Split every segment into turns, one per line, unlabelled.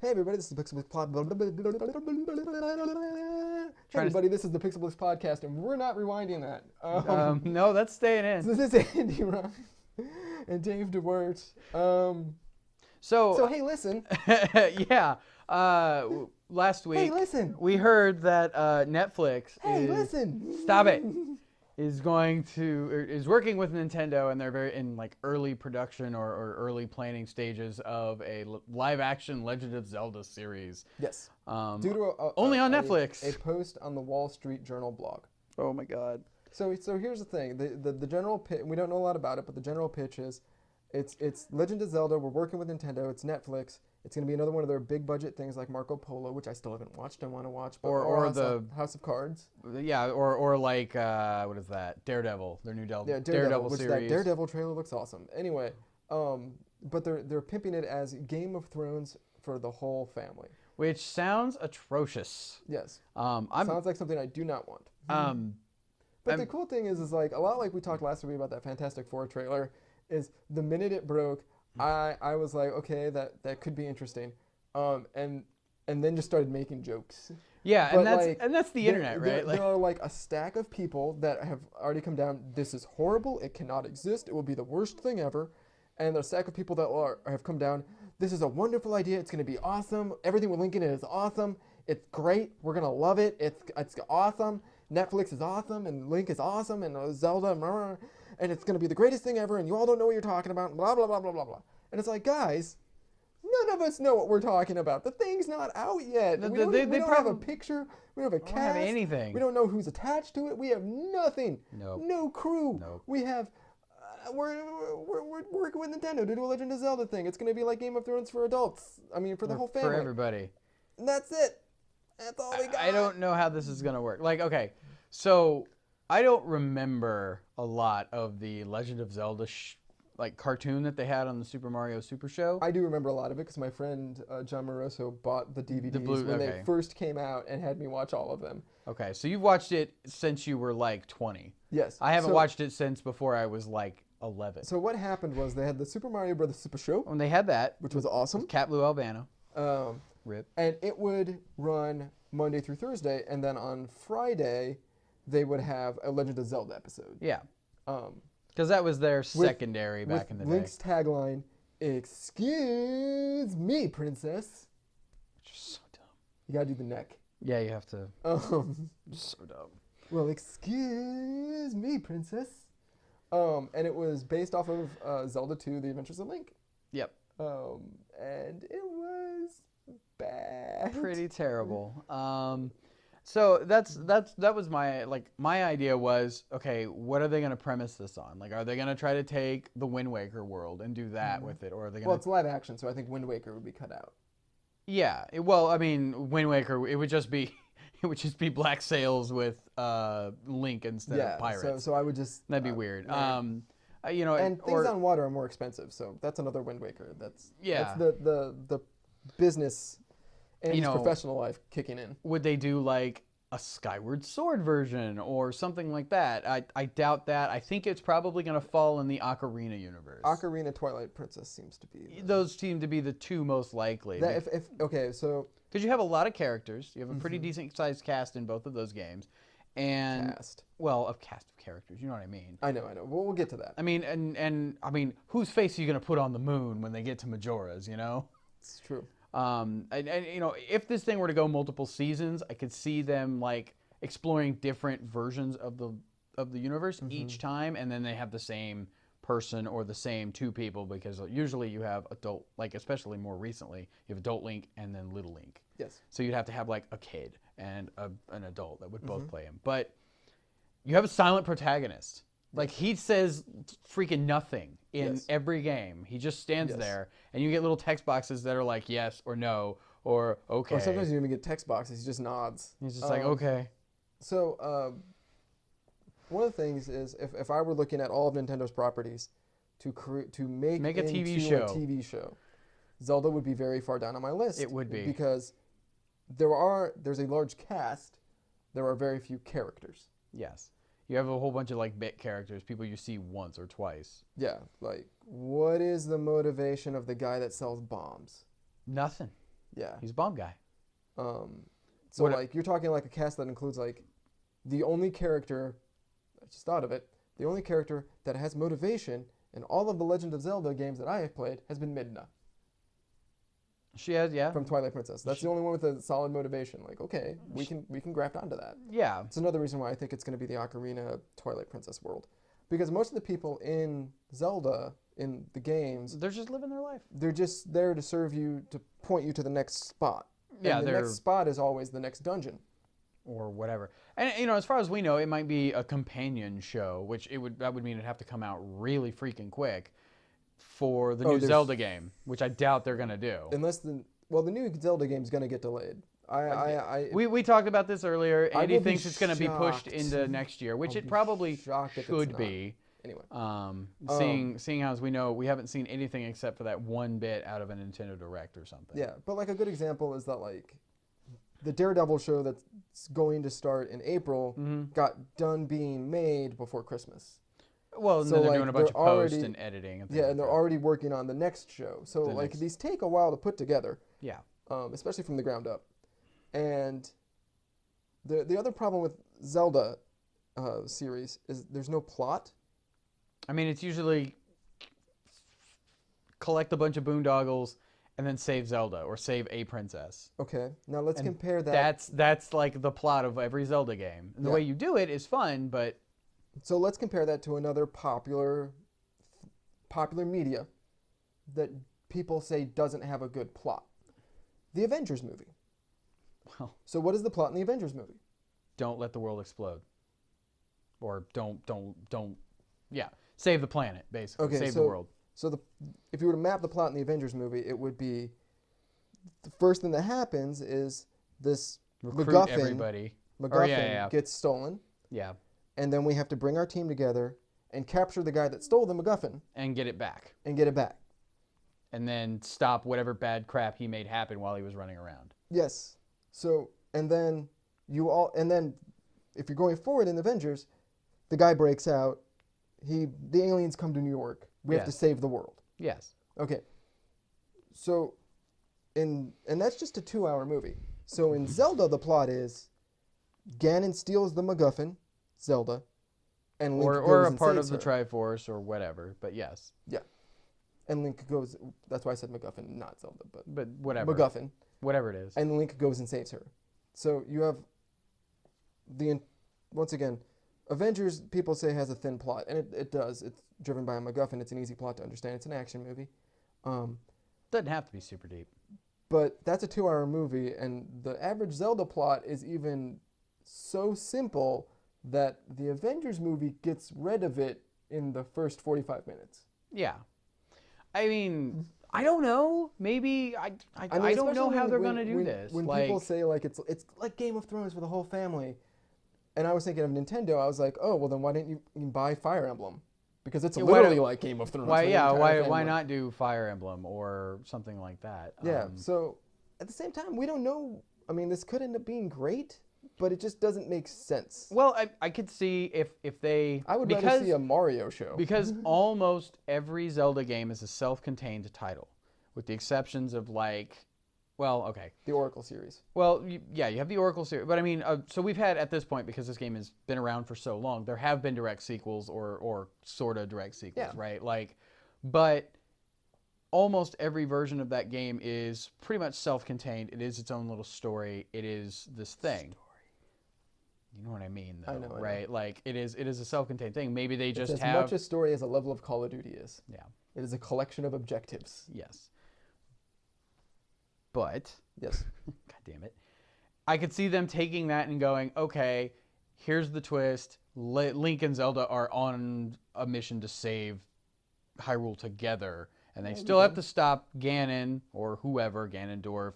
Hey everybody, this is the Pixelblips Podcast. Hey everybody, this is the Pixelblips Podcast, and we're not rewinding that.
No, that's staying in.
This is Andy Ryan and Dave DeWert. So hey, listen.
Yeah. Last week,
Hey, listen.
we heard that Netflix
Hey,
is,
listen.
Stop it. Is working with Nintendo, and they're very in like early production or early planning stages of a live action Legend of Zelda series.
Yes. Due to
only on Netflix.
A post on the Wall Street Journal blog.
Oh my God.
So here's the thing. The general pitch, we don't know a lot about it, but the general pitch is it's Legend of Zelda. We're working with Nintendo. It's Netflix. It's going to be another one of their big budget things like Marco Polo, which I still haven't watched and want to watch. But,
or the
House of Cards.
Yeah, or like what is that? Daredevil, their new Daredevil
which
series.
That Daredevil trailer looks awesome. Anyway, but they're pimping it as Game of Thrones for the whole family.
Which sounds atrocious.
Yes. Sounds like something I do not want. But the cool thing is like a lot like we talked last week about that Fantastic Four trailer. Is the minute it broke, I was like, okay, that could be interesting, and then just started making jokes.
Yeah,
But
and that's the internet, right?
There are like a stack of people that have already come down. This is horrible. It cannot exist. It will be the worst thing ever. And there's a stack of people that have come down. This is a wonderful idea. It's going to be awesome. Everything with Link in it is awesome. It's great. We're going to love it. It's awesome. Netflix is awesome, and Link is awesome, and Zelda, and it's going to be the greatest thing ever, and you all don't know what you're talking about, blah, blah, blah, blah, blah, blah. And it's like, guys, none of us know what we're talking about. The thing's not out yet. We don't have a picture. We don't have a cast.
We don't have anything.
We don't know who's attached to it. We have nothing.
Nope.
No crew.
Nope.
We have... we're working with Nintendo to do a Legend of Zelda thing. It's going to be like Game of Thrones for adults. I mean, for the whole family.
For everybody.
And that's it. That's all we got.
I don't know how this is going to work. Like, okay, so I don't remember a lot of the Legend of Zelda cartoon that they had on the Super Mario Super Show.
I do remember a lot of it because my friend John Moroso bought the DVDs when they first came out and had me watch all of them.
Okay, so you've watched it since you were like 20.
Yes.
I haven't watched it since before I was like 11.
So what happened was they had the Super Mario Brothers Super Show.
When they had that.
Which was awesome.
Cat Blue Albano. Rip.
And it would run Monday through Thursday, and then on Friday, they would have a Legend of Zelda episode.
Yeah. Because that was their secondary back in the day.
Link's tagline, "Excuse me, princess."
Which is so dumb.
You gotta do the neck.
Yeah, you have to. So dumb.
Well, excuse me, princess. And it was based off of Zelda 2: The Adventures of Link.
Yep.
And it was bad.
Pretty terrible. So that was my idea was, okay, what are they going to premise this on? Like, are they going to try to take the Wind Waker world and do that with it, or are they going to?
Well, it's live action, so I think Wind Waker would be cut out.
Yeah. I mean, Wind Waker, it would just be black sails with Link instead of pirates.
So I would just
that'd be weird.
And things on water are more expensive, so that's another Wind Waker. That's the business and professional life kicking in.
Would they do like a Skyward Sword version or something like that? I doubt that. I think it's probably going to fall in the Ocarina universe.
Ocarina, Twilight Princess seems to be.
Those seem to be the two most likely.
Because
you have a lot of characters. You have a pretty decent sized cast in both of those games. And a cast of characters, you know what I mean?
I know. We'll get to that.
I mean, and I mean, whose face are you going to put on the moon when they get to Majora's, you know?
It's true.
And if this thing were to go multiple seasons, I could see them like exploring different versions of the universe each time, and then they have the same person or the same two people, because usually you have adult, like especially more recently, you have adult Link and then little Link.
Yes.
So you'd have to have like a kid and an adult that would both play him. But you have a silent protagonist. Like, he says freaking nothing in every game. He just stands there, and you get little text boxes that are like yes or no or okay.
Or sometimes you even get text boxes. He just nods.
He's just like, okay.
So one of the things is, if I were looking at all of Nintendo's properties to make a TV show, Zelda would be very far down on my list.
It would be.
Because there's a large cast. There are very few characters.
Yes. You have a whole bunch of like bit characters, people you see once or twice.
Yeah, like what is the motivation of the guy that sells bombs?
Nothing.
Yeah.
He's a bomb guy.
So
What-
like you're talking like a cast that includes like the only character, I just thought of it, the only character that has motivation in all of the Legend of Zelda games that I have played has been Midna
She has, yeah.
from Twilight Princess. That's the only one with a solid motivation. Like, okay, we can graft onto that.
Yeah.
It's another reason why I think it's going to be the Ocarina Twilight Princess world. Because most of the people in Zelda, in the games,
They're just living their life.
they're just there to serve you, to point you to the next spot.
Yeah,
and the
they're-
next spot is always the next dungeon.
Or whatever. And, you know, as far as we know, it might be a companion show, which that would mean it'd have to come out really freaking quick for the new
there's-
Zelda game, which I doubt they're going to do.
Unless the new Zelda game is going to get delayed.
We talked about this earlier.
I
Andy
will be
thinks it's going to be pushed
shocked.
into next year, which
I'll
it
be
probably
shocked if it's
should
not.
be.
Anyway.
Seeing how, as we know, we haven't seen anything except for that one bit out of a Nintendo Direct or something.
Yeah, but like a good example is that like the Daredevil show that's going to start in April got done being made before Christmas.
Well, and
So,
then they're
like,
doing a bunch of
they're
post
already-
and editing. And things
Yeah,
like
and they're
that.
already working on the next show. So
The
like
next-
these take a while to put together,
Yeah.
especially from the ground up. And the other problem with Zelda series is there's no plot.
I mean, it's usually collect a bunch of boondoggles and then save Zelda or save a princess.
Okay, now let's
And
compare that.
That's like the plot of every Zelda game. And the
Yeah.
way you do it is fun, but
So let's compare that to another popular media that people say doesn't have a good plot. The Avengers movie.
well,
So what is the plot in the Avengers movie?
don't let the world explode. Or don't yeah, save the planet basically.
Okay,
Save
so
the world.
So if you were to map the plot in the Avengers movie, it would be the first thing that happens is this
Recruit
MacGuffin,
everybody.
MacGuffin
yeah.
gets stolen,
Yeah,
and then we have to bring our team together and capture the guy that stole the MacGuffin
and get it back.
and get it back.
And then stop whatever bad crap he made happen while he was running around.
Yes. So and then if you're going forward in Avengers, the guy breaks out. The aliens come to New York. We have to
Yes.
save the world.
Yes.
Okay. So and that's just a 2-hour movie. So in Zelda, the plot is Ganon steals the MacGuffin, Zelda, and Link
Or
goes
a
and
part of
saves
the
her.
Triforce or whatever, but yes.
Yeah. And Link goes. That's why I said MacGuffin, not Zelda,
But whatever.
MacGuffin.
Whatever it is.
And Link goes and saves her. So you have once again, Avengers people say has a thin plot, and it does. It's driven by a MacGuffin. It's an easy plot to understand. It's an action movie.
Doesn't have to be super deep.
But that's a 2-hour movie, and the average Zelda plot is even so simple that the Avengers movie gets rid of it in the first 45 minutes.
Yeah. I mean, I don't know. Maybe I
mean,
don't know
especially
how they're
when-
going to do
when-
this.
When
like,
people say like it's like Game of Thrones for the whole family, and I was thinking of Nintendo, I was like, oh well, then why didn't you buy Fire Emblem? Because it's
Yeah,
literally like Game of Thrones.
why
for the
yeah,
entire
why
family.
not do Fire Emblem or something like that?
Yeah. So at the same time, we don't know. I mean, this could end up being great, but it just doesn't make sense.
Well, I could see if they
I would rather see a Mario show.
because almost every Zelda game is a self-contained title, with the exceptions of like, well, okay.
The Oracle series.
Well, you have the Oracle series, but I mean, so we've had at this point, because this game has been around for so long, there have been direct sequels or sort of direct sequels,
Yeah.
right? Like, but almost every version of that game is pretty much self-contained. It is its own little story. It is this thing. You know what I mean, though,
I know.
right? Like, it is a self-contained thing. Maybe they
It's
just
as
have
much a story as a level of Call of Duty is.
yeah,
It is a collection of objectives.
yes. But
Yes.
God damn it. I could see them taking that and going, okay, here's the twist. Link and Zelda are on a mission to save Hyrule together. And they still have to stop Ganon or whoever, Ganondorf,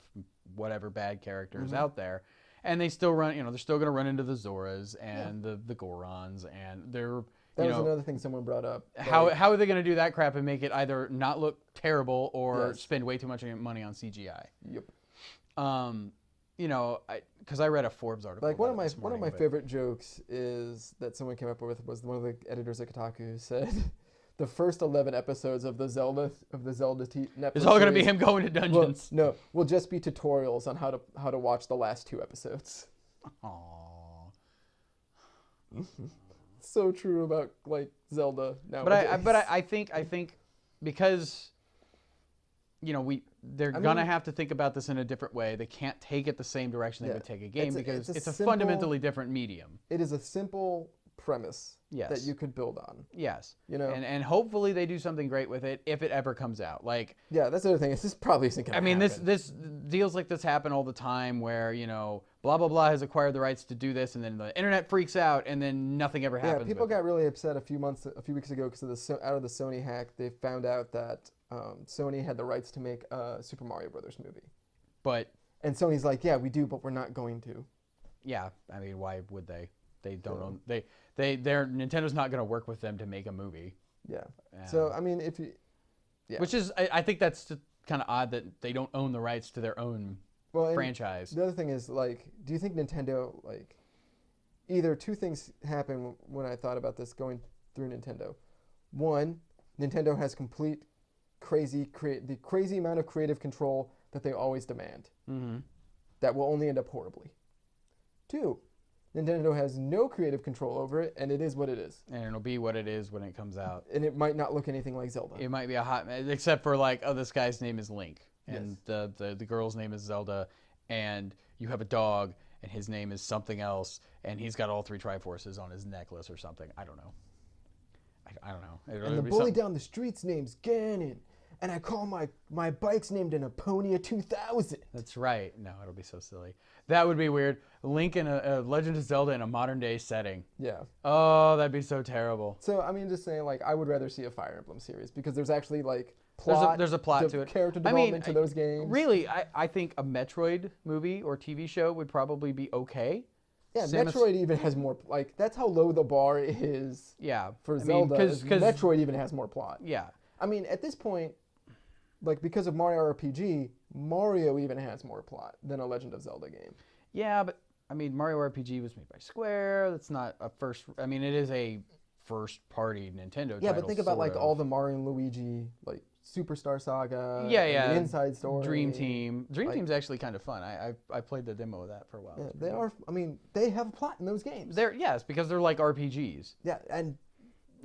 whatever bad character is out there. And they still run, they're still going to run into the Zoras and the Gorons. And they're,
That was another thing someone brought up.
how are they going to do that crap and make it either not look terrible or
Yes.
spend way too much money on CGI?
Yep.
Because I read a Forbes article.
Like one
about
of
it this
my
morning, but-
favorite jokes is that someone came up with was one of the editors at Kotaku said the first 11 episodes of the Zelda Netflix
It's all going to be
series
him going to dungeons.
will just be tutorials on how to watch the last 2 episodes.
Aww.
So true about like Zelda nowadays.
But I think because they're gonna have to think about this in a different way. They can't take it the same direction they would take a game because it's a fundamentally different medium.
It is a simple premise
Yes.
that you could build on.
Yes.
And
hopefully they do something great with it if it ever comes out. Like,
yeah, that's the other thing. This probably isn't gonna happen.
this deals like this happen all the time where, blah blah blah has acquired the rights to do this and then the internet freaks out and then nothing ever happens.
Yeah, people got really upset a few weeks ago because out of the Sony hack, they found out that Sony had the rights to make a Super Mario Brothers movie. And Sony's like, yeah, we do, but we're not going to.
Yeah, I mean, why would they? They don't own Nintendo's not going to work with them to make a movie.
Yeah. So I mean,
which is I think that's kind of odd that they don't own the rights to their own franchise.
The other thing is like, do you think Nintendo like either two things happen when I thought about this going through Nintendo? One, Nintendo has the crazy amount of creative control that they always demand.
Mm-hmm.
That will only end up horribly. Two, Nintendo has no creative control over it, and it is what it is.
And it'll be what it is when it comes out.
And it might not look anything like Zelda.
It might be except for like, oh, this guy's name is Link, and yes. the girl's name is Zelda, and you have a dog, and his name is something else, and he's got all 3 Triforces on his necklace or something. I don't know. I don't know.
And the bully down the street's name's Ganon, and I call my bike's named an Eponia 2000.
That's right. No, it'll be so silly. That would be weird. Link in a Legend of Zelda in a modern day setting.
Yeah.
Oh, that'd be so terrible.
So I mean, just saying, like, I would rather see a Fire Emblem series because there's actually like plot.
There's a plot to it.
Character development to those games.
Really, I think a Metroid movie or TV show would probably be okay.
Yeah, Metroid even has more. Like, that's how low the bar is.
Yeah.
For Zelda, because Metroid even has more plot.
Yeah.
I mean, at this point, like, because of Mario RPG, Mario even has more plot than a Legend of Zelda game.
Yeah, but I mean, Mario RPG was made by Square. That's not a first. I mean, it is a first-party Nintendo.
Yeah,
title,
but think about like all the Mario and Luigi, like Superstar Saga.
Yeah.
The Inside Story.
Dream Team. Dream Team's actually kind of fun. I played the demo of that for a while.
Yeah, they are. I mean, they have a plot in those games.
Yes, because they're like RPGs.
Yeah, and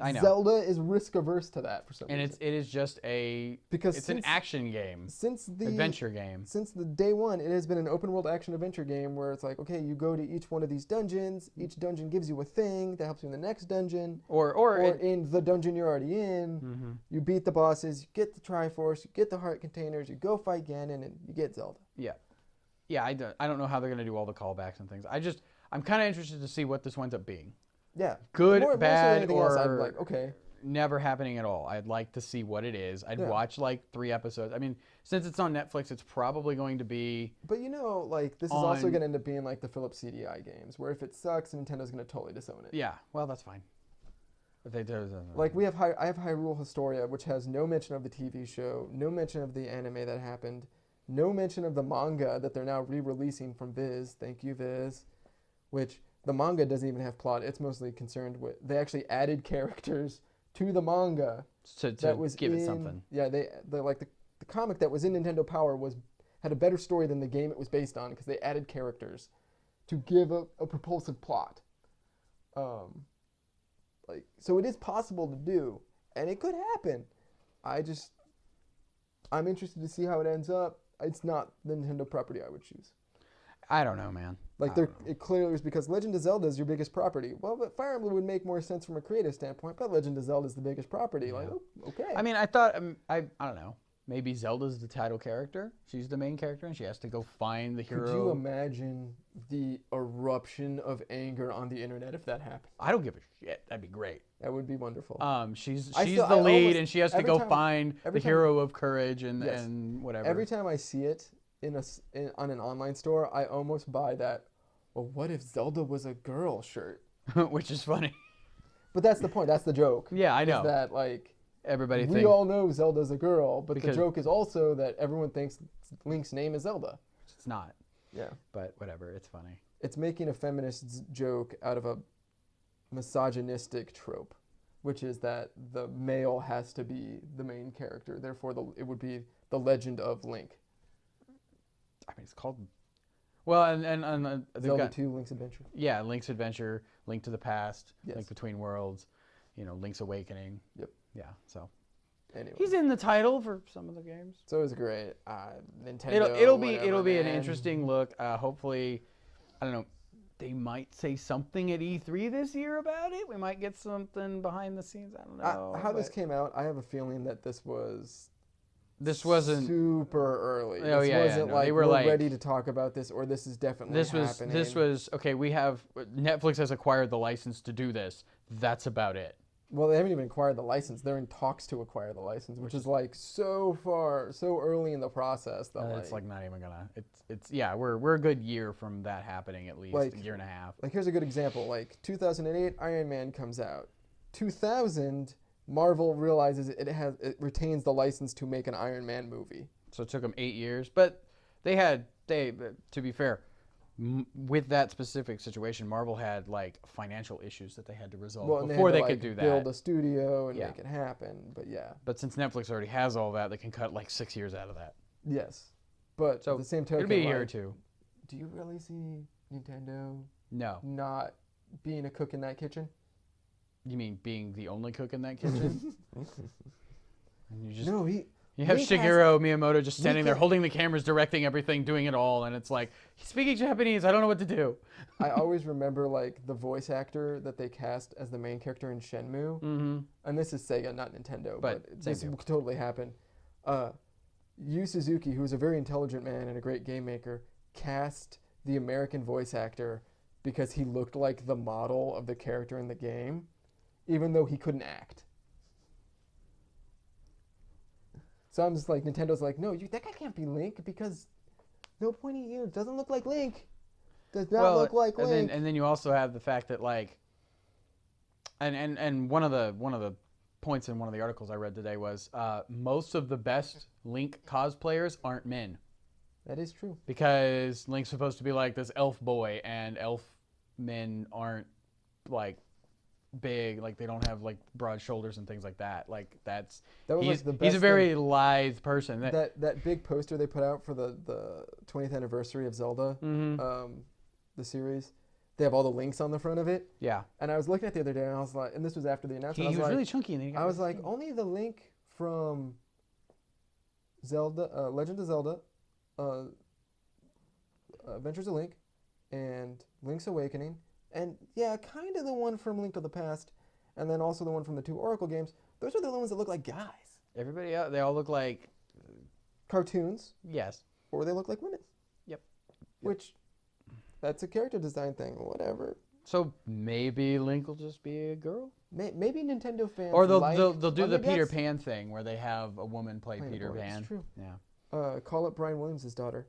I know.
Zelda is risk averse to that for some reason.
And it is just it's an action game. Adventure game.
Since the day one, it has been an open world action adventure game where it's like, okay, you go to each one of these dungeons. Each dungeon gives you a thing that helps you in the next dungeon.
Or
in the dungeon you're already in. Mm-hmm. You beat the bosses, you get the Triforce, you get the heart containers, you go fight Ganon, and you get Zelda.
Yeah. Yeah, I don't know how they're going to do all the callbacks and things. I'm kind of interested to see what this winds up being.
Yeah.
Good, bad, or
else, I'm like, okay.
Never happening at all. I'd like to see what it is. I'd watch like 3 episodes. I mean, since it's on Netflix, it's probably going to be.
But like this is also going to end up being like the Philips CDI games, where if it sucks, Nintendo's going to totally disown it.
Yeah. Well, that's fine. If they do.
Like I have Hyrule Historia, which has no mention of the TV show, no mention of the anime that happened, no mention of the manga that they're now re-releasing from Viz. Thank you, Viz. Which. The manga doesn't even have plot. It's mostly concerned with. They actually added characters to the manga
to give it something.
Yeah, they like the comic that was in Nintendo Power had a better story than the game it was based on because they added characters to give a propulsive plot. So it is possible to do, and it could happen. I'm interested to see how it ends up. It's not the Nintendo property I would choose.
I don't know, man.
Like it clearly is because Legend of Zelda is your biggest property. Well, but Fire Emblem would make more sense from a creative standpoint, but Legend of Zelda is the biggest property. Yeah. Like, okay.
I mean, I thought I don't know. Maybe Zelda's the title character. She's the main character, and she has to go find the hero.
Could you imagine the eruption of anger on the internet if that happened?
I don't give a shit. That'd be great.
That would be wonderful.
She's the lead, and she has to go find the hero of courage and whatever.
Every time I see it on an online store, I almost buy that. Well, what if Zelda was a girl shirt?
Which is funny.
But that's the point. That's the joke.
Yeah, I know.
Is that like.
We
all know Zelda's a girl, but the joke is also that everyone thinks Link's name is Zelda.
It's not.
Yeah.
But whatever, it's funny.
It's making a feminist joke out of a misogynistic trope. which is that the male has to be the main character. Therefore, it would be the Legend of Link.
I mean, it's called. Well, and they've
Zelda
got
2, Link's Adventure.
yeah, Link's Adventure, Link to the Past,
Yes.
Link Between Worlds, Link's Awakening.
Yep.
Yeah. So
Anyway,
he's in the title for some of the games.
so it was great. Nintendo.
It'll
whatever,
be an
man.
interesting look. Hopefully, I don't know. They might say something at E3 this year about it. We might get something behind the scenes. I don't know.
How this came out, I have a feeling that this
wasn't
super early.
Oh,
This
yeah, yeah,
wasn't
no,
like
they were
we're
like-
ready to talk about this, or this is definitely happening.
This was okay. We have Netflix has acquired the license to do this. That's about it.
Well, they haven't even acquired the license. They're in talks to acquire the license, which is like so early in the process. That
It's like not even gonna. It's yeah. We're a good year from that happening, at least
Like-
a year and a half.
like here's a good example. Like 2008, Iron Man comes out. 2000, Marvel realizes it retains the license to make an Iron Man movie.
So it took them 8 years, but they to be fair, with that specific situation, Marvel had like financial issues that they had to resolve
And
before
had
they
to,
could do that.
build a studio and
Yeah.
make it happen. But yeah,
But since Netflix already has all that, they can cut like 6 years out of that.
yes. But
So
at the same token,
It'll be a year or
like,
two.
do you really see Nintendo
No,
not being a cook in that kitchen?
you mean being the only cook in that kitchen? And you just
No,
you have
Link has-
Shigeru Miyamoto just standing
Link
there
has-
holding the cameras, directing everything, doing it all, and it's like he's speaking Japanese. I don't know what to do.
I always remember like the voice actor that they cast as the main character in Shenmue.
Mm-hmm.
And this is Sega, not Nintendo,
But
but
same
this
deal.
could totally happen. Yu Suzuki, who is a very intelligent man and a great game maker, cast the American voice actor because he looked like the model of the character in the game, even though he couldn't act. So I'm just like, Nintendo's like, no, that guy can't be Link because no pointy ears, doesn't look like Link. Does not look like Link.
And then you also have the fact that like, and one of the points in one of the articles I read today was most of the best Link cosplayers aren't men,
That is true.
because Link's supposed to be like this elf boy, and elf men aren't like big, like they don't have like broad shoulders and things like that. Like
That was
he's
like the best
he's a
thing.
very lithe person.
That big poster they put out for the 20th anniversary of Zelda, the series, they have all the links on the front of it.
Yeah,
And I was looking at it the other day, and I was like, and this was after the announcement.
he
I
was
was
really
like,
chunky, and then he got
I was
really
like,
skinny.
only the Link from Zelda, Legend of Zelda, Adventures of Link, and Link's Awakening, and yeah, kind of the one from Link to the Past, and then also the one from the 2 Oracle games. Those are the only ones that look like guys,
Everybody else, they all look like
cartoons,
yes.
or they look like women.
Yep.
Which, that's a character design thing. Whatever.
So maybe Link will just be a girl,
Maybe Nintendo fans.
or they'll
like,
they'll do
well,
the
maybe
Peter
that's-
Pan thing where they have a woman play
Playing a
Peter
boy, it's
Pan.
true.
Yeah.
Call up Brian Williams' daughter.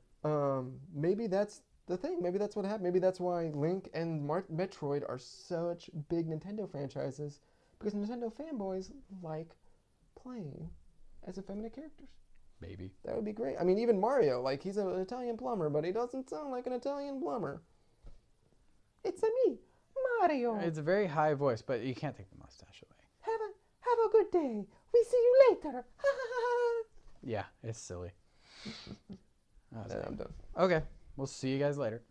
Maybe that's the thing. Maybe that's what happened. Maybe that's why Link and Metroid are such big Nintendo franchises, because Nintendo fanboys like playing as effeminate characters.
Maybe.
That would be great. I mean, even Mario, like he's an Italian plumber, but he doesn't sound like an Italian plumber. It's a me, Mario.
It's a very high voice, but you can't take the mustache away.
Have a good day. We see you later.
Yeah, it's silly.
And I'm done.
Okay, we'll see you guys later.